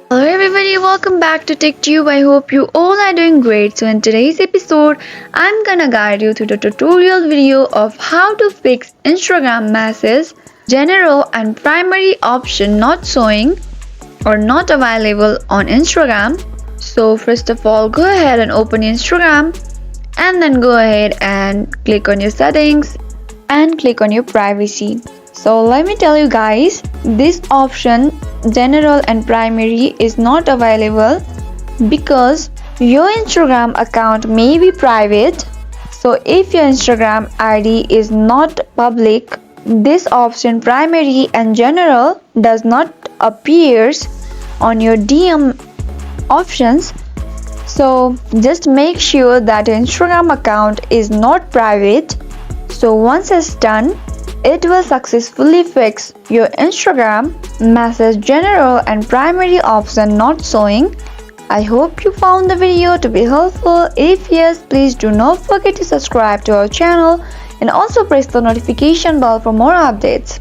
Hello everybody, welcome back to TechTube. I hope you all are doing great. So in today's episode, I'm gonna guide you through the tutorial video of how to fix Instagram messages general and primary option not showing or not available on Instagram. So first of all, go ahead and open Instagram and then go ahead and click on your settings and click on your privacy. So let me tell you guys, this option general and primary is not available because your Instagram account may be private. So if your Instagram ID is not public, this option primary and general does not appears on your DM options. So just make sure that your Instagram account is not private. So once it's done, it will successfully fix your Instagram message general and primary option not showing. I hope you found the video to be helpful. If yes, please do not forget to subscribe to our channel and also press the notification bell for more updates.